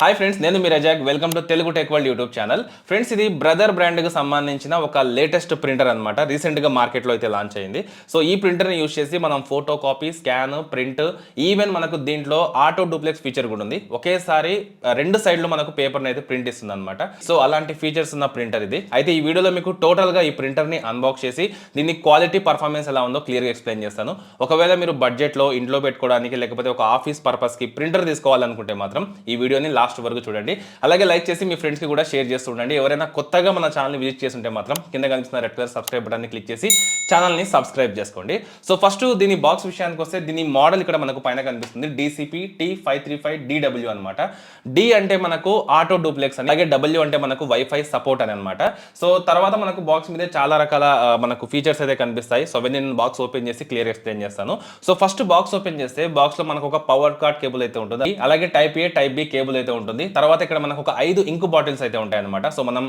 Hi friends, నేను మీ Razak. Welcome to Telugu tech world YouTube channel. Friends, ఇది బ్రదర్ బ్రాండ్కి సంబంధించిన ఒక లేటెస్ట్ ప్రింటర్ అనమాట. రీసెంట్గా మార్కెట్లో అయితే లాంచ్ అయింది. సో ఈ ప్రింటర్ని యూజ్ చేసి మనం photo copy, scan, print, even మనకు దీంట్లో ఆటో డూప్లెక్స్ ఫీచర్ కూడా ఉంది. ఒకేసారి రెండు సైడ్లు మనకు పేపర్ని అయితే ప్రింట్ ఇస్తుంది అనమాట. సో అలాంటి ఫీచర్స్ ఉన్న ప్రింటర్ ఇది. అయితే ఈ వీడియోలో మీకు టోటల్గా ఈ ప్రింటర్ని అన్బాక్స్ చేసి దీని క్వాలిటీ పర్ఫార్మెన్స్ ఎలా ఉందో క్లియర్గా ఎక్స్ప్లెయిన్ చేస్తాను. ఒకవేళ మీరు బడ్జెట్లో ఇంట్లో పెట్టుకోవడానికి లేకపోతే ఒక ఆఫీస్ పర్పస్కి ప్రింటర్ తీసుకోవాలనుకుంటే మాత్రం ఈ వీడియోని లాస్ట్ వరకు చూడండి. అలాగే లైక్ చేసి మీ ఫ్రెండ్స్కి కూడా షేర్ చేస్తూ ఉండండి. ఎవరైనా కొత్తగా మన ఛానల్ని విజిట్ చేసి ఉంటే మాత్రం కింద కనిపిస్తున్న రెడ్ కలర్ సబ్స్క్రైబ్ బటన్ని క్లిక్ చేసి ఛానల్ని సబ్స్క్రైబ్ చేసుకోండి. సో ఫస్ట్ దీని బాక్స్ విషయానికి వస్తే దీని మోడల్ ఇక్కడ మనకు పైన కనిపిస్తుంది. DCP T535DW అనమాట. డి అంటే మనకు ఆటో డూప్లెక్స్ అని, అలాగే డబ్ల్యూ అంటే మనకు వైఫై సపోర్ట్ అని అనమాట. సో తర్వాత మనకు బాక్స్ మీద చాలా రకాల మనకు ఫీచర్స్ అయితే కనిపిస్తాయి. సో అవన్నీ నేను బాక్స్ ఓపెన్ చేసి క్లియర్ ఎక్స్ప్లెయిన్ చేస్తాను. సో ఫస్ట్ బాక్స్ ఓపెన్ చేస్తే బాక్స్ లో మనకు ఒక పవర్ కార్డ్ కేబుల్ అయితే ఉంటుంది, అలాగే టైప్ ఏ టైప్ బి కేబుల్ అయితే ఉంటుంది. తర్వాత ఇక్కడ మనకు ఒక 5 ఇంక్ బాటిల్స్ అయితే ఉంటాయి అనమాట. సో మనం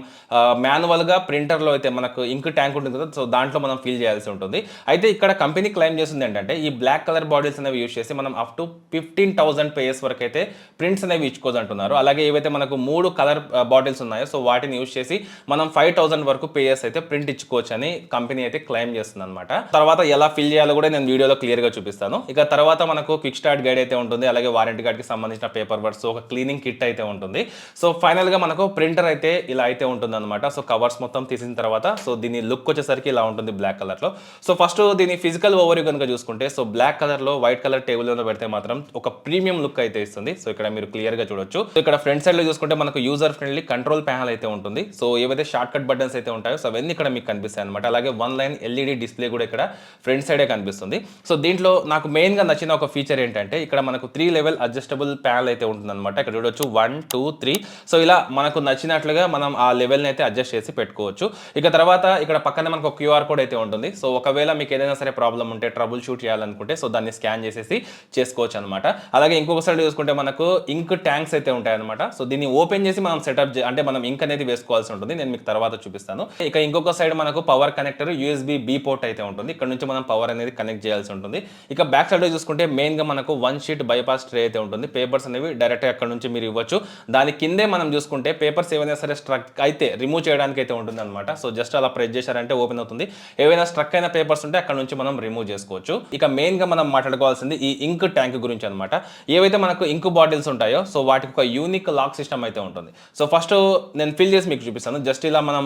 మాన్యువల్ గా ప్రింటర్ లో అయితే మనకు ఇంక్ ట్యాంక్ ఉంటుంది కదా, సో దాంట్లో మనం ఫిల్ చేయాల్సి ఉంటుంది. అయితే ఇక్కడ కంపెనీ క్లెయిమ్ చేస్తుంది ఏంటంటే ఈ బ్లాక్ కలర్ బాటిల్స్ అనేవి యూజ్ చేసి మనం అప్ టు 15,000 పేజెస్ వరకు అయితే ప్రింట్స్ అనేవి ఇచ్చుకోవచ్చు అంటున్నారు. అలాగే ఏవైతే మనకు 3 కలర్ బాటిల్స్ ఉన్నాయో సో వాటిని యూజ్ చేసి మనం 5,000 వరకు పేజెస్ అయితే ప్రింట్ ఇచ్చుకోవచ్చు అని కంపెనీ అయితే క్లెయిమ్ చేస్తుంది అనమాట. తర్వాత ఎలా ఫిల్ చేయాలో కూడా నేను వీడియోలో క్లియర్ గా చూపిస్తాను. ఇక తర్వాత మనకు క్విక్ స్టార్ట్ గైడ్ అయితే ఉంటుంది, అలాగే వారంటీ కార్డ్ కి సంబంధించిన పేపర్ వర్క్స్, ఒక క్లీనింగ్ కిట్ అయితే ఉంటుంది. సో ఫైనల్ గా మనకు ప్రింటర్ అయితే ఇలా అయితే ఉంటుంది అనమాట. సో కవర్స్ మొత్తం తీసిన తర్వాత సో దీని లుక్ వచ్చేసరికి ఇలా ఉంటుంది బ్లాక్ కలర్ లో. సో ఫస్ట్ దీని ఫిజికల్ ఓవర్ కనుక చూసుకుంటే సో బ్లాక్ కలర్ లో వైట్ కలర్ టేబుల్ మీద పెడితే మాత్రం ఒక ప్రీమియం లుక్ అయితే ఇస్తుంది. సో ఇక్కడ మీరు క్లియర్ గా చూడొచ్చు. ఇక్కడ ఫ్రంట్ సైడ్ లో చూసుకుంటే మనకు యూజర్ ఫ్రెండ్లీ కంట్రోల్ ప్యానల్ అయితే ఉంటుంది. సో ఏవైతే షార్ట్ కట్ బటన్స్ అయితే ఉంటాయో సో అవన్నీ ఇక్కడ మీకు కనిపిస్తాయి అనమాట. అలాగే 1 లైన్ LED డిస్ప్లే కూడా ఇక్కడ ఫ్రంట్ సైడే కనిపిస్తుంది. సో దీంట్లో నాకు మెయిన్ గా నచ్చిన ఒక ఫీచర్ ఏంటంటే ఇక్కడ మనకు 3 లెవెల్ అడ్జస్టబుల్ ప్యానల్ అయితే ఉంటుంది అనమాట. ఇక్కడ చూడొచ్చు 1, 2, 3. సో ఇలా మనకు నచ్చినట్లుగా మనం ఆ లెవెల్ని అయితే అడ్జస్ట్ చేసి పెట్టుకోవచ్చు. ఇక తర్వాత ఇక్కడ పక్కనే మనకు QR కోడ్ అయితే ఉంటుంది. సో ఒకవేళ మీకు ఏదైనా సరే ప్రాబ్లం ఉంటే ట్రబుల్ షూట్ చేయాలనుకుంటే సో దాన్ని స్కాన్ చేసేసి చేసుకోవచ్చు అనమాట. అలాగే ఇంకొక సైడ్ చూసుకుంటే మనకు ఇంక్ ట్యాంక్స్ అయితే ఉంటాయి అనమాట. సో దీన్ని ఓపెన్ చేసి మనం సెటప్ అంటే మనం ఇంక్ అనేది వేసుకోవాల్సి ఉంటుంది. నేను మీకు తర్వాత చూపిస్తాను. ఇక ఇంకొక సైడ్ మనకు పవర్ కనెక్టర్ USB-B పోర్ట్ అయితే ఉంటుంది. ఇక్కడ నుంచి మనం పవర్ అనేది కనెక్ట్ చేయాల్సి ఉంటుంది. ఇక బ్యాక్ సైడ్ చూసుకుంటే మెయిన్ గా మనకు 1 షీట్ బైపాస్ ట్రే అయితే ఉంటుంది. పేపర్స్ అనేవి డైరెక్ట్ అక్కడ నుంచి మీరు ఇవ్వచ్చు. దాని కిందే మనం చూసుకుంటే పేపర్స్ ఏవైనా సరే స్ట్రక్ అయితే రిమూవ్ చేయడానికి అయితే ఉంటుంది అనమాట. సో జస్ట్ అలా ప్రెస్ చేశారంటే ఓపెన్ అవుతుంది. ఏవైనా స్ట్రక్ అయిన పేపర్స్ ఉంటే అక్కడ నుంచి మనం రిమూవ్ చేసుకోవచ్చు. ఇక మెయిన్ గా మనం మాట్లాడుకోవాల్సింది ఈ ఇంక్ ట్యాంక్ గురించి అనమాట. ఏవైతే మనకు ఇంక్ బాటిల్స్ ఉంటాయో సో వాటికి ఒక యూనిక్ లాక్ సిస్టమ్ అయితే ఉంటుంది. సో ఫస్ట్ నేను ఫిల్ చేసి మీకు చూపిస్తాను. జస్ట్ ఇలా మనం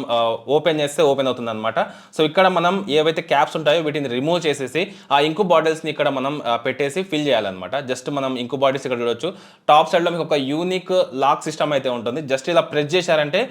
ఓపెన్ చేస్తే ఓపెన్ అవుతుంది అనమాట. సో ఇక్కడ మనం ఏవైతే క్యాప్స్ ఉంటాయో వీటిని రిమూవ్ చేసేసి ఆ ఇంక్ బాటిల్స్ ని ఇక్కడ మనం పెట్టేసి ఫిల్ చేయాలన్నమాట. జస్ట్ మనం ఇంక్ బాటిల్స్ ఇక్కడ చూడొచ్చు. టాప్ సైడ్ లో మీకు ఒక యూనిక్ లాక్ సిస్టమ్ అయితే ఉంటుంది. జస్ట్ ఇలా ప్రెస్ చేశారంటే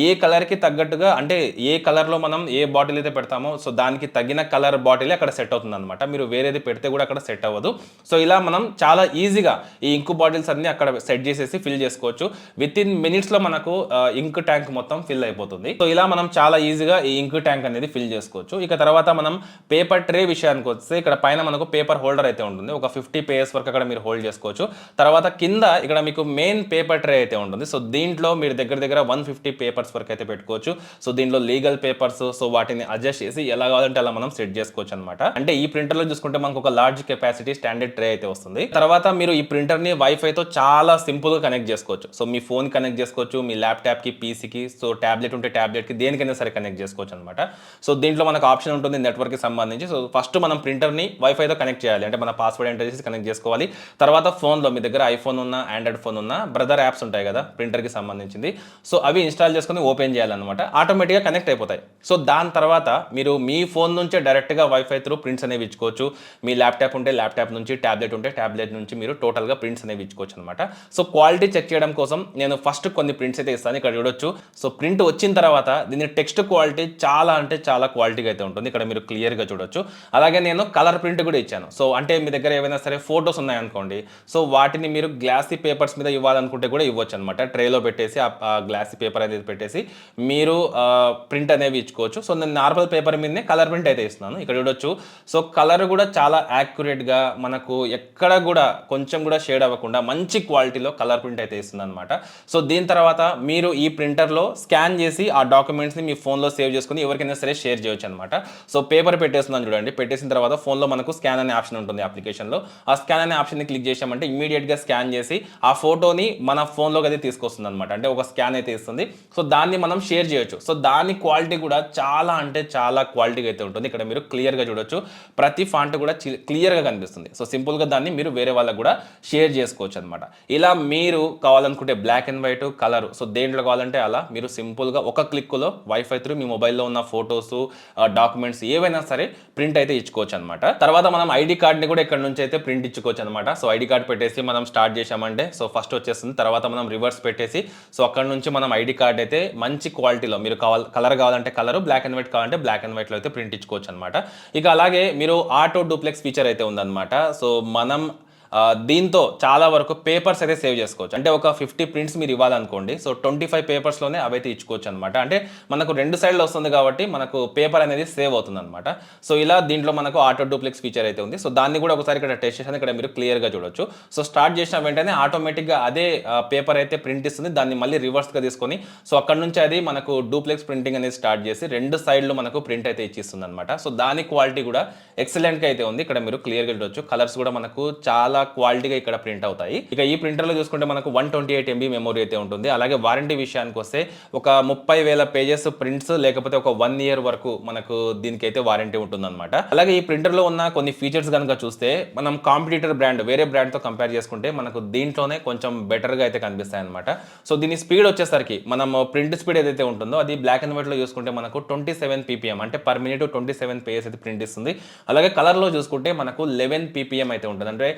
ఏ కలర్ కి తగ్గట్టుగా అంటే ఏ కలర్ లో మనం ఏ బాటిల్ అయితే పెడతామో సో దానికి తగిన కలర్ బాటిల్ అక్కడ సెట్ అవుతుంది అనమాట. మీరు వేరేది పెడితే కూడా అక్కడ సెట్ అవ్వదు. సో ఇలా మనం చాలా ఈజీగా ఈ ఇంక్ బాటిల్స్ అన్ని అక్కడ సెట్ చేసేసి ఫిల్ చేసుకోవచ్చు. విత్ ఇన్ మినిట్స్ లో మనకు ఇంక్ ట్యాంక్ మొత్తం ఫిల్ అయిపోతుంది. సో ఇలా మనం చాలా ఈజీగా ఈ ఇంక్ ట్యాంక్ అనేది ఫిల్ చేసుకోవచ్చు. ఇక తర్వాత మనం పేపర్ ట్రే విషయానికి వస్తే ఇక్కడ పైన మనకు పేపర్ హోల్డర్ అయితే ఉంటుంది. ఒక 50 పేజెస్ వరకు అక్కడ మీరు హోల్డ్ చేసుకోవచ్చు. తర్వాత కింద ఇక్కడ మీకు మెయిన్ పేపర్ ట్రే అయితే ఉంటుంది. సో దీంట్లో మీరు దగ్గర 150 పేపర్స్ వరకు అయితే పెట్టుకోవచ్చు. సో దీంట్లో లీగల్ పేపర్స్ సో వాటిని అడ్జస్ట్ చేసి ఎలా కావాలంటే అలా మనం సెట్ చేసుకోవచ్చు అనమాట. అంటే ఈ ప్రింటర్ లో చూసుకుంటే మనకు ఒక లార్జ్ కెపాసిటీ స్టాండర్డ్ ట్రే అయితే వస్తుంది. తర్వాత మీరు ఈ ప్రింటర్ ని వైఫై తో చాలా సింపుల్ గా కనెక్ట్ చేసుకోవచ్చు. సో మీ ఫోన్ కనెక్ట్ చేసుకోవచ్చు, మీ ల్యాప్టాప్ కి, పీసీకి, సో టాబ్లెట్ ఉంటే టాబ్లెట్ కి, దేనికైనా సరే కనెక్ట్ చేసుకోవచ్చు అనమాట. సో దీంట్లో మనకు ఆప్షన్ ఉంటుంది నెట్వర్క్ కి సంబంధించి. సో ఫస్ట్ మనం ప్రింటర్ ని వైఫై తో కనెక్ట్ చేయాలి. అంటే మన పాస్వర్డ్ ఎంటర్ చేసి కనెక్ట్ చేసుకోవాలి. తర్వాత ఫోన్ లో మీ దగ్గర ఐఫోన్ ఉన్నా, ఆండ్రాయిడ్ ఫోన్ ఉన్నా, బ్రదర్ యాప్స్ ఉంటాయి కదా ప్రింటర్ కి సంబంధించింది. సో అవి ఇన్స్టాల్ చేసుకుని ఓపెన్ చేయాలన్నమాట. ఆటోమేటిక్గా కనెక్ట్ అయిపోతాయి. సో దాని తర్వాత మీరు మీ ఫోన్ నుంచే డైరెక్ట్గా వైఫై త్రూ ప్రింట్స్ అనేవి ఇచ్చుకోవచ్చు. మీ ల్యాప్టాప్ ఉంటే ల్యాప్టాప్ నుంచి, టాబ్లెట్ ఉంటే టాబ్లెట్ నుంచి మీరు టోటల్గా ప్రింట్స్ అనేవి ఇచ్చుకోవచ్చు అనమాట. సో క్వాలిటీ చెక్ చేయడం కోసం నేను ఫస్ట్ కొన్ని ప్రింట్స్ అయితే ఇస్తాను. ఇక్కడ చూడొచ్చు. సో ప్రింట్ వచ్చిన తర్వాత దీని టెక్స్ట్ క్వాలిటీ చాలా అంటే చాలా క్వాలిటీగా అయితే ఉంటుంది. ఇక్కడ మీరు క్లియర్గా చూడొచ్చు. అలాగే నేను కలర్ ప్రింట్ కూడా ఇచ్చాను. సో అంటే మీ దగ్గర ఏవైనా సరే ఫోటోస్ ఉన్నాయనుకోండి, సో వాటిని మీరు గ్లాసీ పేపర్స్ మీద ఇవ్వాలనుకుంటే కూడా ఇవ్వచ్చు అనమాట. ట్రేలో పెట్టేసి ఆ గ్లాసీ పేపర్ అనేది పెట్టేసి మీరు ప్రింట్ అనేవి ఇచ్చుకోవచ్చు. సో నేను నార్మల్ పేపర్ మీదనే కలర్ ప్రింట్ అయితే ఇస్తున్నాను. ఇక్కడ చూడొచ్చు. సో కలర్ కూడా చాలా యాక్యురేట్గా మనకు ఎక్కడ కూడా కొంచెం కూడా షేడ్ అవ్వకుండా మంచి క్వాలిటీలో కలర్ ప్రింట్ అయితే ఇస్తుంది అనమాట. సో దీని తర్వాత మీరు ఈ ప్రింటర్లో స్కాన్ చేసి ఆ డాక్యుమెంట్స్ని మీ ఫోన్లో సేవ్ చేసుకుని ఎవరికైనా సరే షేర్ చేయొచ్చు అనమాట. సో పేపర్ పెట్టేస్తున్నాను చూడండి. పెట్టేసిన తర్వాత ఫోన్లో మనకు స్కాన్ అనే ఆప్షన్ ఉంటుంది అప్లికేషన్లో. ఆ స్కాన్ అనే ఆప్షన్ని క్లిక్ చేసామంటే ఇమీడియట్గా స్కాన్ చేసి ఆ ఫోటోని మన ఫోన్లోకి అయితే తీసుకొస్తుంది అనమాట. అంటే ఒక స్కాన్ అయితే ఇస్తుంది. సో దాన్ని మనం షేర్ చేయొచ్చు. సో దాని క్వాలిటీ కూడా చాలా అంటే చాలా క్వాలిటీగా అయితే ఉంటుంది. ఇక్కడ మీరు క్లియర్గా చూడొచ్చు. ప్రతి ఫాంట్ కూడా క్లియర్గా కనిపిస్తుంది. సో సింపుల్గా దాన్ని మీరు వేరే వాళ్ళకు కూడా షేర్ చేసుకోవచ్చు అనమాట. ఇలా మీరు కావాలనుకుంటే black and white colour, so దేంట్లో కావాలంటే అలా మీరు సింపుల్గా ఒక క్లిక్లో వైఫై త్రూ మీ మొబైల్లో ఉన్న ఫొటోస్, డాక్యుమెంట్స్ ఏవైనా సరే ప్రింట్ అయితే ఇచ్చుకోవచ్చు అనమాట. తర్వాత మనం ఐడి కార్డ్ని కూడా ఇక్కడ నుంచి అయితే ప్రింట్ ఇచ్చుకోవచ్చు అనమాట. సో ఐడి కార్డ్ పెట్టేసి మనం స్టార్ట్ చేసామంటే సో ఫస్ట్ వచ్చేస్తుంది. తర్వాత మనం రివర్స్ పెట్టేసి సో అక్కడ నుంచి మనం ఐడి కార్డ్ అయితే మంచి క్వాలిటీలో మీరు కలర్ కావాలంటే కలర్, బ్లాక్ అండ్ వైట్ కావాలంటే బ్లాక్ అండ్ వైట్లో అయితే ప్రింట్ ఇచ్చుకోవచ్చు అనమాట. ఇక అలాగే మీరు ఆటో డూప్లెక్స్ ఫీచర్ అయితే ఉందన్నమాట. సో మనం దీంతో చాలా వరకు పేపర్స్ అయితే సేవ్ చేసుకోవచ్చు. అంటే ఒక 50 ప్రింట్స్ మీరు ఇవ్వాలనుకోండి, సో 25 పేపర్స్లోనే అవైతే ఇచ్చుకోవచ్చు అనమాట. అంటే మనకు 2 సైడ్లు వస్తుంది కాబట్టి మనకు పేపర్ అనేది సేవ్ అవుతుంది అనమాట. సో ఇలా దీంట్లో మనకు ఆటో డూప్లెక్స్ ఫీచర్ అయితే ఉంది. సో దాన్ని కూడా ఒకసారి ఇక్కడ టెస్ట్ చేసాను. ఇక్కడ మీరు క్లియర్గా చూడొచ్చు. సో స్టార్ట్ చేసిన వెంటనే ఆటోమేటిక్గా అదే పేపర్ అయితే ప్రింట్ ఇస్తుంది. దాన్ని మళ్ళీ రివర్స్గా తీసుకొని సో అక్కడ నుంచి అది మనకు డూప్లెక్స్ ప్రింటింగ్ అనేది స్టార్ట్ చేసి 2 సైడ్లు మనకు ప్రింట్ అయితే ఇచ్చిస్తుంది అనమాట. సో దాని క్వాలిటీ కూడా ఎక్సలెంట్గా అయితే ఉంది. ఇక్కడ మీరు క్లియర్గా చూడొచ్చు. కలర్స్ కూడా మనకు చాలా క్వాలిటీగా ఇక్కడ ప్రింట్ అవుతాయి. ఇక ఈ ప్రింటర్లో చూసుకుంటే మనకు 128 MB మెమరీ అయితే ఉంటుంది. అలాగే వారంటీ విషయానికి వస్తే ఒక 30,000 పేజెస్ ప్రింట్స్ లేకపోతే ఒక 1 year వరకు మనకు దీనికైతే వారంటీ ఉంటుందన్నమాట. అలాగే ఈ ప్రింటర్లో ఉన్న కొన్ని ఫీచర్స్ కనుక చూస్తే మనం కాంపిటీటర్ బ్రాండ్ వేరే బ్రాండ్తో కంపేర్ చేసుకుంటే మనకు దీంట్లోనే కొంచెం బెటర్గా అయితే కనిపిస్తాయి అనమాట. సో దీని స్పీడ్ వచ్చేసరికి మనం ప్రింట్ స్పీడ్ ఏదైతే ఉంటుందో అది బ్లాక్ అండ్ వైట్లో చూసుకుంటే మనకు 27 ppm అంటే పర్ మినిట్ 27 పేజెస్ అయితే ప్రింట్ ఇస్తుంది. అలాగే కలర్లో చూసుకుంటే మనకు 11 ppm అయితే ఉంటుంది. అంటే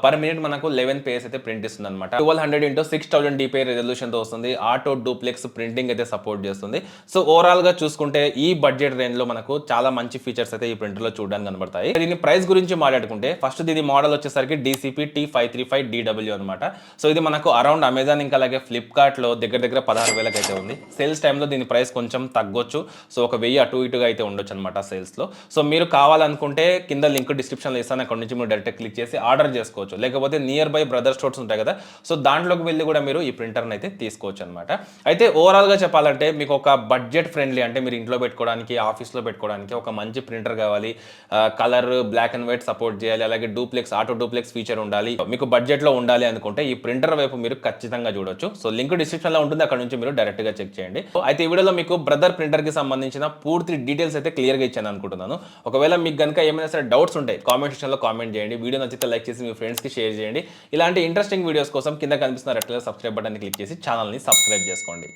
పర్ మినిట్ మనకు 11 పేజెస్ అయితే ప్రింట్ ఇస్తుంది అనమాట. 1200 x 6000 dpi రెజల్యూషన్తో వస్తుంది. ఆటో డూప్లెక్స్ ప్రింటింగ్ అయితే సపోర్ట్ చేస్తుంది. సో ఓవరాల్గా చూసుకుంటే ఈ బడ్జెట్ రేంజ్లో మనకు చాలా మంచి ఫీచర్స్ అయితే ఈ ప్రింటర్లో చూడడానికి కనబడతాయి. దీని ప్రైస్ గురించి మాట్లాడుకుంటే ఫస్ట్ దీని మోడల్ వచ్చేసరికి DCP T535DW అనమాట. సో ఇది మనకు అరౌండ్ అమెజాన్ ఇంకా అలాగే ఫ్లిప్కార్ట్లో దగ్గర 16,000 అయితే ఉంది. సేల్స్ టైంలో దీని ప్రైస్ కొంచెం తగ్గొచ్చు. సో ఒక 1000 అటు ఇటుగా అయితే ఉండొచ్చు అనమాట సేల్స్లో. సో మీరు కావాలనుకుంటే కింద లింక్ డిస్క్రిప్షన్లో ఇస్తాను. అక్కడ నుంచి మీరు డైరెక్ట్ క్లిక్ చేసి ఆర్డర్ చేసుకోవచ్చు. లేకపోతే నియర్ బై బ్రదర్ స్టోర్స్ ఉంటాయి కదా, సో దాంట్లోకి వెళ్ళి కూడా మీరు ఈ ప్రింటర్ని అయితే తీసుకోవచ్చు అనమాట. అయితే ఓవరాల్గా చెప్పాలంటే మీకు ఒక బడ్జెట్ ఫ్రెండ్లీ, అంటే మీరు ఇంట్లో పెట్టుకోవడానికి ఆఫీస్లో పెట్టుకోవడానికి ఒక మంచి ప్రింటర్ కావాలి, colour black and white support చేయాలి, అలాగే డూప్లెక్స్ ఆటో డూప్లెక్స్ ఫీచర్ ఉండాలి, మీకు బడ్జెట్లో ఉండాలి అనుకుంటే ఈ ప్రింటర్ వైపు మీరు ఖచ్చితంగా చూడొచ్చు. సో లింక్ డిస్క్రిప్షన్లో ఉంటుంది. అక్కడ నుంచి మీరు డైరెక్ట్గా చెక్ చేయండి. అయితే ఈ వీడియోలో మీకు బ్రదర్ ప్రింటర్కి సంబంధించిన పూర్తి డీటెయిల్స్ అయితే క్లియర్గా ఇచ్చాను అనుకుంటున్నాను. ఒకవేళ మీకు కనుక ఏమైనా సరే డౌట్స్ ఉంటాయి కామెంట్ సెక్షన్లో కామెంట్ చేయండి. వీడియో నచ్చితే లైక్ చేసి మీ ఫ్రెండ్స్కి షేర్ చేయండి. ఇలాంటి ఇంట్రెస్టింగ్ వీడియోస్ కోసం కింద కనిపిస్తున్న రెడ్ కలర్ సబ్స్క్రైబ్ బటన్ని క్లిక్ చేసి ఛానల్ని సబ్స్క్రైబ్ చేసుకోండి.